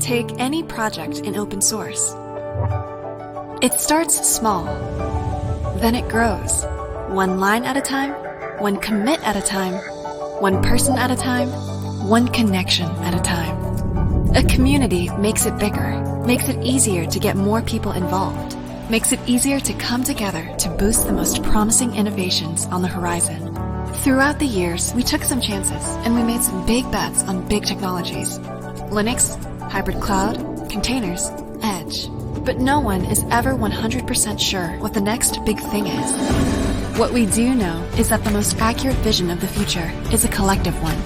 Take any project in open source. It starts small, then it grows, one line at a time, one commit at a time, one person at a time, one connection at a time. A community makes it bigger, makes it easier to get more people involved, makes it easier to come together to boost the most promising innovations on the horizon. Throughout the years, we took some chances and we made some big bets on big technologies. Linux, hybrid cloud, containers, edge. But no one is ever 100% sure what the next big thing is. What we do know is that the most accurate vision of the future is a collective one.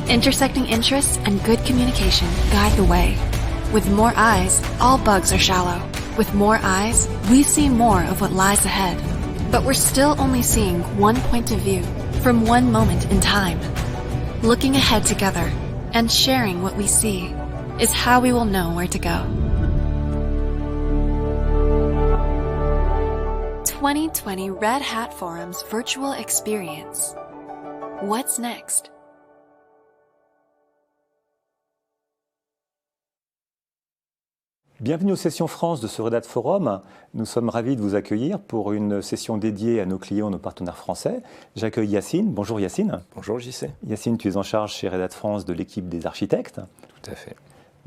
Intersecting interests and good communication guide the way. With more eyes, all bugs are shallow. With more eyes, we see more of what lies ahead. But we're still only seeing one point of view from one moment in time. Looking ahead together and sharing what we see is how we will know where to go. 2020 Red Hat Forums Virtual Experience. What's next? Bienvenue aux sessions France de ce Red Hat Forum. Nous sommes ravis de vous accueillir pour une session dédiée à nos clients, nos partenaires français. J'accueille Yacine. Bonjour Yacine. Bonjour JC. Yacine, tu es en charge chez Red Hat France de l'équipe des architectes. Tout à fait.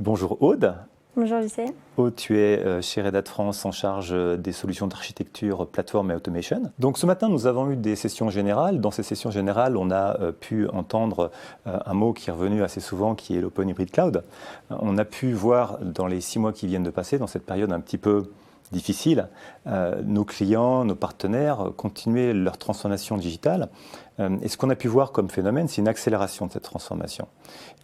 Bonjour Aude. Bonjour JC. Aude, tu es chez Red Hat France en charge des solutions d'architecture, plateforme et automation. Donc ce matin, nous avons eu des sessions générales. Dans ces sessions générales, on a pu entendre un mot qui est revenu assez souvent, qui est l'Open Hybrid Cloud. On a pu voir dans les 6 mois qui viennent de passer, dans cette période un petit peu difficile, nos clients, nos partenaires continuer leur transformation digitale. Et ce qu'on a pu voir comme phénomène, c'est une accélération de cette transformation.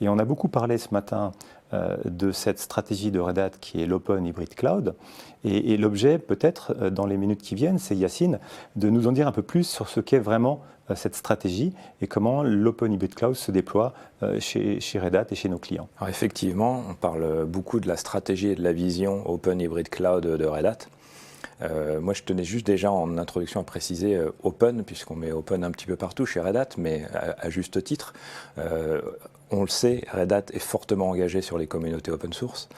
Et on a beaucoup parlé ce matin de cette stratégie de Red Hat qui est l'Open Hybrid Cloud. Et l'objet, peut-être, dans les minutes qui viennent, c'est Yacine, de nous en dire un peu plus sur ce qu'est vraiment cette stratégie et comment l'Open Hybrid Cloud se déploie chez Red Hat et chez nos clients. Alors effectivement, on parle beaucoup de la stratégie et de la vision Open Hybrid Cloud de Red Hat. Moi, je tenais juste déjà en introduction à préciser Open, puisqu'on met Open un petit peu partout chez Red Hat, mais à juste titre. On le sait, Red Hat est fortement engagé sur les communautés open source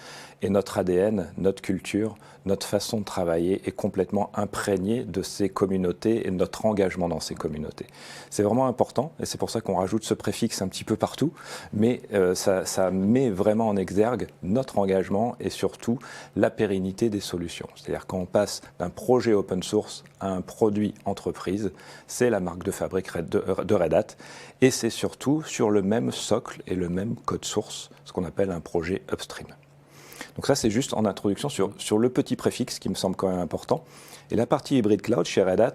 et notre ADN, notre culture, notre façon de travailler est complètement imprégnée de ces communautés et de notre engagement dans ces communautés. C'est vraiment important et c'est pour ça qu'on rajoute ce préfixe un petit peu partout, mais ça met vraiment en exergue notre engagement et surtout la pérennité des solutions. C'est-à-dire quand on passe d'un projet open source à un produit entreprise, c'est la marque de fabrique de Red Hat et c'est surtout sur le même socle et le même code source, ce qu'on appelle un projet upstream. Donc ça, c'est juste en introduction sur le petit préfixe qui me semble quand même important. Et la partie Hybrid Cloud chez Red Hat,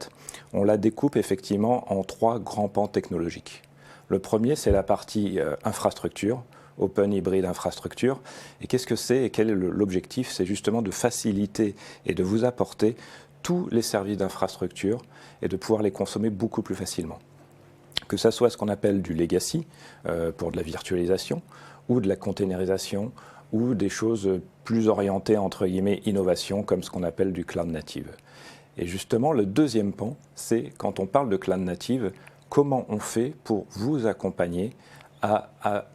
on la découpe effectivement en 3 grands pans technologiques. Le premier, c'est la partie infrastructure, Open Hybrid Infrastructure. Et qu'est-ce que c'est et quel est l'objectif? C'est justement de faciliter et de vous apporter tous les services d'infrastructure et de pouvoir les consommer beaucoup plus facilement. Que ça soit ce qu'on appelle du legacy pour de la virtualisation ou de la containerisation ou des choses plus orientées entre guillemets innovation comme ce qu'on appelle du cloud native. Et justement, le deuxième pan, c'est quand on parle de cloud native, comment on fait pour vous accompagner à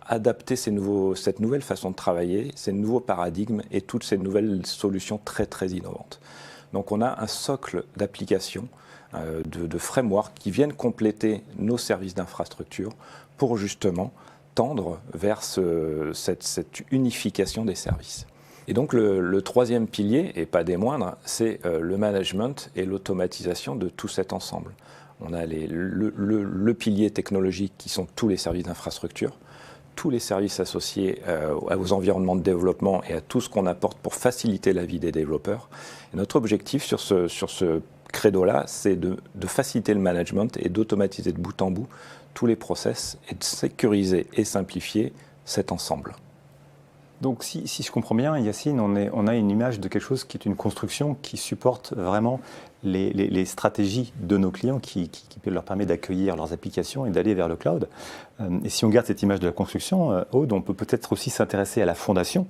adapter cette nouvelle façon de travailler, ces nouveaux paradigmes et toutes ces nouvelles solutions très très innovantes. Donc on a un socle d'applications, de frameworks qui viennent compléter nos services d'infrastructure pour justement tendre vers cette unification des services. Et donc le troisième pilier, et pas des moindres, c'est le management et l'automatisation de tout cet ensemble. On a le pilier technologique qui sont tous les services d'infrastructure, tous les services associés aux environnements de développement et à tout ce qu'on apporte pour faciliter la vie des développeurs. Et notre objectif sur ce credo-là, c'est de faciliter le management et d'automatiser de bout en bout tous les process et de sécuriser et simplifier cet ensemble. Donc si je comprends bien, Yacine, on a une image de quelque chose qui est une construction qui supporte vraiment les stratégies de nos clients, qui leur permet d'accueillir leurs applications et d'aller vers le cloud. Et si on garde cette image de la construction, Aude, on peut peut-être aussi s'intéresser à la fondation.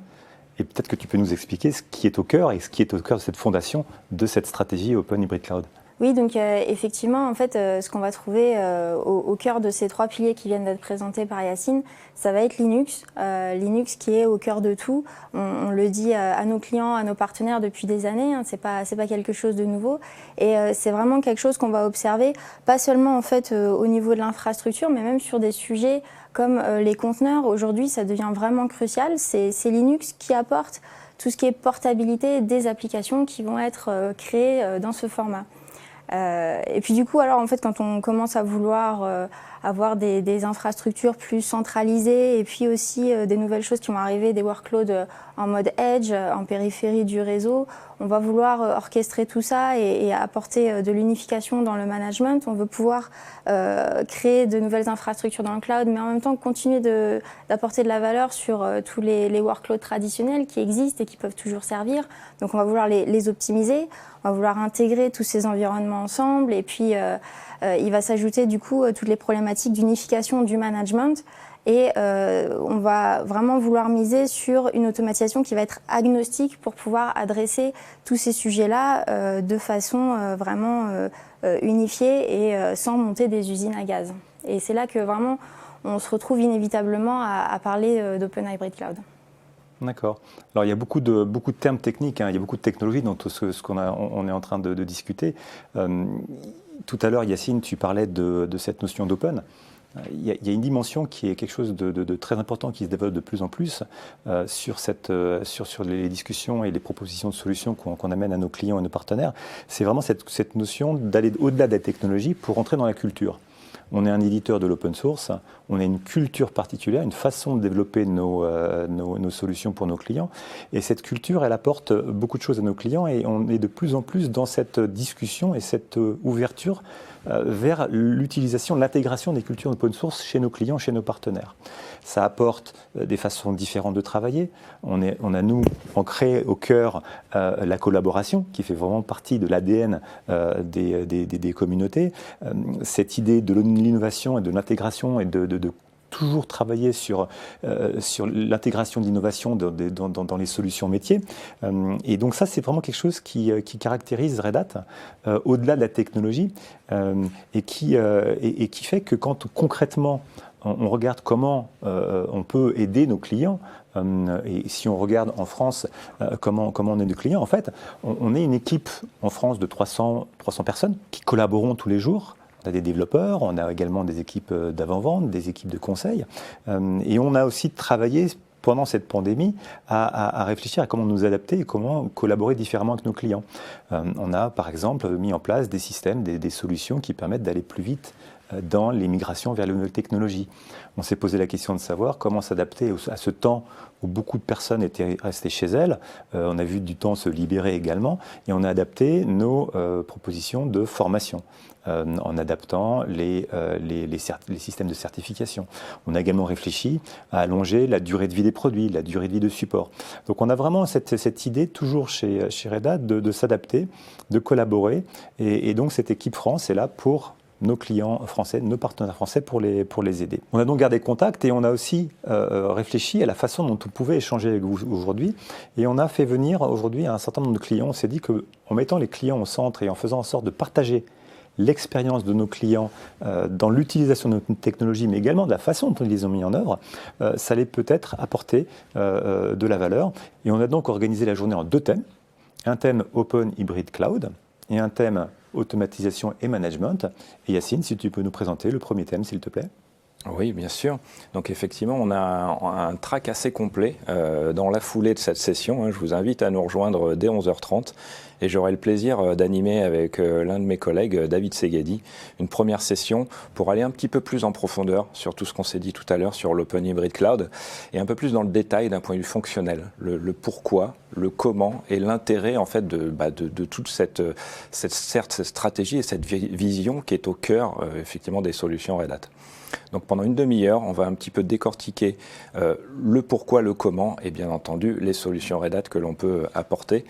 Et peut-être que tu peux nous expliquer ce qui est au cœur et ce qui est au cœur de cette fondation, de cette stratégie Open Hybrid Cloud. Oui, donc effectivement, en fait, ce qu'on va trouver au cœur de ces 3 piliers qui viennent d'être présentés par Yacine, ça va être Linux. Linux qui est au cœur de tout. On le dit à nos clients, à nos partenaires depuis des années. Hein, c'est pas quelque chose de nouveau. Et c'est vraiment quelque chose qu'on va observer, pas seulement en fait au niveau de l'infrastructure, mais même sur des sujets comme les conteneurs. Aujourd'hui, ça devient vraiment crucial. C'est Linux qui apporte tout ce qui est portabilité des applications qui vont être créées dans ce format. Et puis du coup, alors en fait, quand on commence à vouloir avoir des infrastructures plus centralisées et puis aussi des nouvelles choses qui vont arriver, des workloads en mode edge, en périphérie du réseau, on va vouloir orchestrer tout ça et apporter de l'unification dans le management. On veut pouvoir créer de nouvelles infrastructures dans le cloud, mais en même temps continuer d'apporter de la valeur sur tous les workloads traditionnels qui existent et qui peuvent toujours servir. Donc on va vouloir les optimiser, on va vouloir intégrer tous ces environnements ensemble et puis il va s'ajouter du coup toutes les problématiques d'unification du management et on va vraiment vouloir miser sur une automatisation qui va être agnostique pour pouvoir adresser tous ces sujets-là de façon vraiment unifiée et sans monter des usines à gaz. Et c'est là que vraiment on se retrouve inévitablement à parler d'Open Hybrid Cloud. D'accord. Alors il y a beaucoup de termes techniques, hein, il y a beaucoup de technologies dans tout ce qu'on est en train de discuter. Tout à l'heure, Yacine, tu parlais de cette notion d'open. Il y a une dimension qui est quelque chose de très important qui se développe de plus en plus sur les discussions et les propositions de solutions qu'on amène à nos clients et nos partenaires. C'est vraiment cette notion d'aller au-delà de la technologie pour entrer dans la culture. On est un éditeur de l'open source, on a une culture particulière, une façon de développer nos solutions pour nos clients. Et cette culture, elle apporte beaucoup de choses à nos clients et on est de plus en plus dans cette discussion et cette ouverture vers l'utilisation, l'intégration des cultures open source chez nos clients, chez nos partenaires. Ça apporte des façons différentes de travailler. On a, nous, ancré au cœur la collaboration, qui fait vraiment partie de l'ADN des communautés. Cette idée de l'innovation et de l'intégration et de toujours travailler sur l'intégration d'innovation dans les solutions métiers. Et donc ça, c'est vraiment quelque chose qui caractérise Red Hat au-delà de la technologie et qui fait que quand concrètement on regarde comment on peut aider nos clients, et si on regarde en France comment on est nos clients, en fait, on est une équipe en France de 300 personnes qui collaboront tous les jours. On a des développeurs, on a également des équipes d'avant-vente, des équipes de conseil. Et on a aussi travaillé pendant cette pandémie à réfléchir à comment nous adapter et comment collaborer différemment avec nos clients. On a par exemple mis en place des systèmes, des solutions qui permettent d'aller plus vite dans les migrations vers les nouvelles technologies. On s'est posé la question de savoir comment s'adapter à ce temps où beaucoup de personnes étaient restées chez elles. On a vu du temps se libérer également et on a adapté nos propositions de formation en adaptant les systèmes de certification. On a également réfléchi à allonger la durée de vie des produits, la durée de vie de support. Donc on a vraiment cette idée toujours chez Red Hat de s'adapter, de collaborer et donc cette équipe France est là pour nos clients français, nos partenaires français pour les aider. On a donc gardé contact et on a aussi réfléchi à la façon dont on pouvait échanger avec vous aujourd'hui. Et on a fait venir aujourd'hui un certain nombre de clients. On s'est dit qu'en mettant les clients au centre et en faisant en sorte de partager l'expérience de nos clients dans l'utilisation de notre technologie, mais également de la façon dont ils les ont mis en œuvre, ça allait peut-être apporter de la valeur. Et on a donc organisé la journée en 2 thèmes. Un thème Open Hybrid Cloud et un thème automatisation et management. Et Yacine, si tu peux nous présenter le premier thème, s'il te plaît. Oui, bien sûr. Donc effectivement, on a un track assez complet dans la foulée de cette session. Je vous invite à nous rejoindre dès 11h30 et j'aurai le plaisir d'animer avec l'un de mes collègues, David Segedi, une première session pour aller un petit peu plus en profondeur sur tout ce qu'on s'est dit tout à l'heure sur l'Open Hybrid Cloud et un peu plus dans le détail d'un point de vue fonctionnel, le pourquoi, le comment et l'intérêt en fait de toute cette stratégie et cette vision qui est au cœur effectivement des solutions Red Hat. Donc pendant une demi-heure, on va un petit peu décortiquer le pourquoi, le comment et bien entendu les solutions Red Hat que l'on peut apporter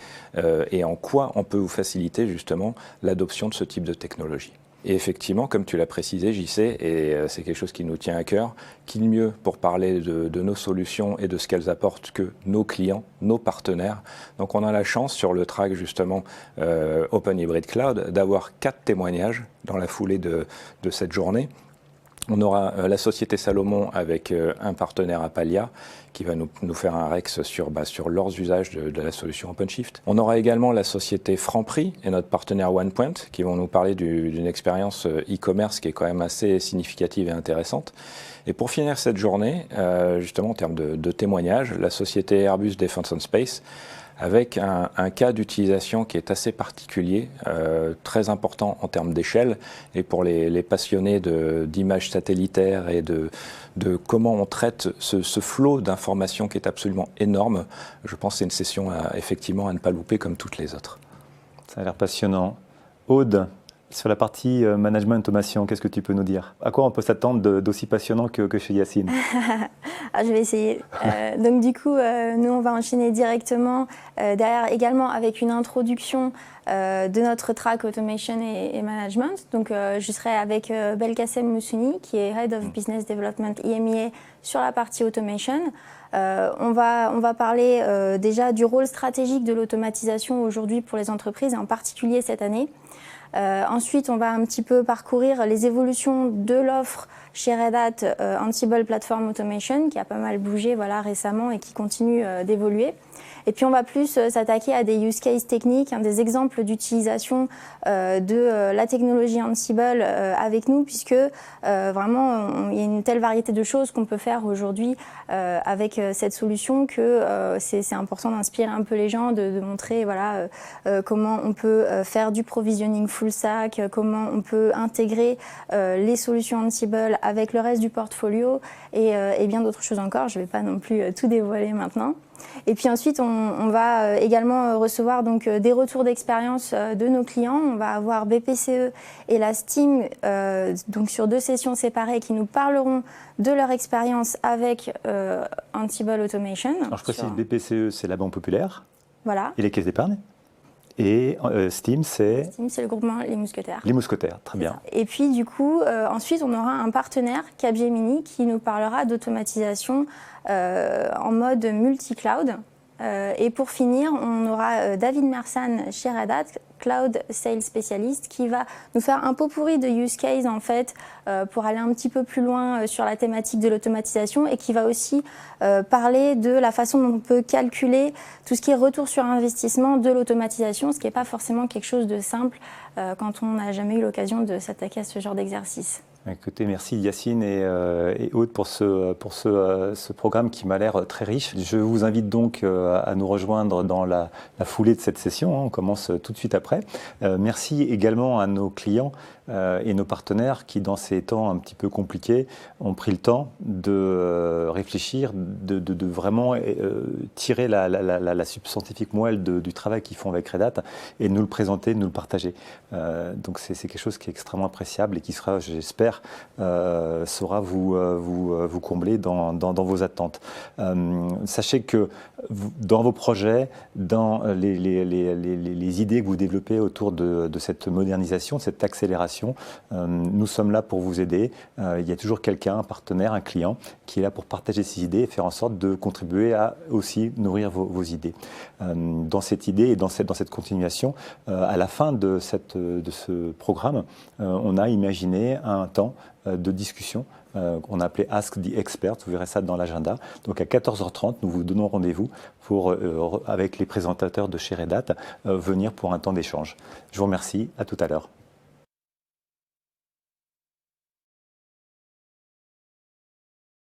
et en quoi on peut vous faciliter justement l'adoption de ce type de technologie. Et effectivement, comme tu l'as précisé, JC, et c'est quelque chose qui nous tient à cœur, qui de mieux pour parler de nos solutions et de ce qu'elles apportent que nos clients, nos partenaires. Donc on a la chance sur le track justement Open Hybrid Cloud d'avoir 4 témoignages dans la foulée de cette journée. On aura la société Salomon avec un partenaire Apalia qui va nous faire un Rex sur leurs usages de la solution OpenShift. On aura également la société Franprix et notre partenaire OnePoint qui vont nous parler d'une expérience e-commerce qui est quand même assez significative et intéressante. Et pour finir cette journée, justement en termes de témoignages, la société Airbus Defence and Space avec un cas d'utilisation qui est assez particulier, très important en termes d'échelle. Et pour les passionnés d'images satellitaires et de comment on traite ce flot d'informations qui est absolument énorme, je pense que c'est une session effectivement à ne pas louper comme toutes les autres. Ça a l'air passionnant. Aude, sur la partie management automation, qu'est-ce que tu peux nous dire? À quoi on peut s'attendre d'aussi passionnant que chez Yacine? Je vais essayer. Donc du coup, nous on va enchaîner directement derrière également avec une introduction de notre track Automation et Management. Donc je serai avec Belkacem Moussouni qui est Head of Business Development EMEA sur la partie Automation. On va parler déjà du rôle stratégique de l'automatisation aujourd'hui pour les entreprises et en particulier cette année. Ensuite, on va un petit peu parcourir les évolutions de l'offre chez Red Hat Ansible Platform Automation qui a pas mal bougé récemment et qui continue d'évoluer. Et puis on va plus s'attaquer à des use cases techniques, des exemples d'utilisation de la technologie Ansible avec nous puisque vraiment il y a une telle variété de choses qu'on peut faire aujourd'hui avec cette solution que c'est important d'inspirer un peu les gens, de montrer comment on peut faire du provisioning full stack, comment on peut intégrer les solutions Ansible avec le reste du portfolio et bien d'autres choses encore. Je ne vais pas non plus tout dévoiler maintenant. Et puis ensuite, on va également recevoir donc des retours d'expérience de nos clients. On va avoir BPCE et la Steam donc sur 2 sessions séparées qui nous parleront de leur expérience avec Ansible Automation. Alors je précise, BPCE, c'est la Banque Populaire voilà. Et les caisses d'épargne. Et Steam, c'est le groupement Les Mousquetaires. Les Mousquetaires, très bien. Et puis du coup, ensuite, on aura un partenaire, Capgemini, qui nous parlera d'automatisation en mode multi-cloud. Et pour finir, on aura David Mersan chez Red Hat, Cloud Sales Specialist, qui va nous faire un pot pourri de use case en fait pour aller un petit peu plus loin sur la thématique de l'automatisation et qui va aussi parler de la façon dont on peut calculer tout ce qui est retour sur investissement de l'automatisation, ce qui n'est pas forcément quelque chose de simple quand on n'a jamais eu l'occasion de s'attaquer à ce genre d'exercice. Écoutez, merci Yacine et Aude pour ce programme qui m'a l'air très riche. Je vous invite donc à nous rejoindre dans la foulée de cette session. On commence tout de suite après. Merci également à nos clients et nos partenaires qui, dans ces temps un petit peu compliqués, ont pris le temps de réfléchir, de vraiment tirer la substantifique moelle du travail qu'ils font avec Red Hat et de nous le présenter, de nous le partager. Donc c'est quelque chose qui est extrêmement appréciable et qui sera, j'espère, saura vous combler dans vos attentes. Sachez que dans vos projets, dans les idées que vous développez autour de cette modernisation, de cette accélération, nous sommes là pour vous aider. Il y a toujours quelqu'un, un partenaire, un client qui est là pour partager ses idées et faire en sorte de contribuer à aussi nourrir vos idées. Dans cette idée et dans cette continuation, à la fin de ce programme, on a imaginé un temps de discussion qu'on a appelé Ask the Expert, vous verrez ça dans l'agenda. Donc à 14h30, nous vous donnons rendez-vous pour, avec les présentateurs de chez Red Hat, venir pour un temps d'échange. Je vous remercie, à tout à l'heure.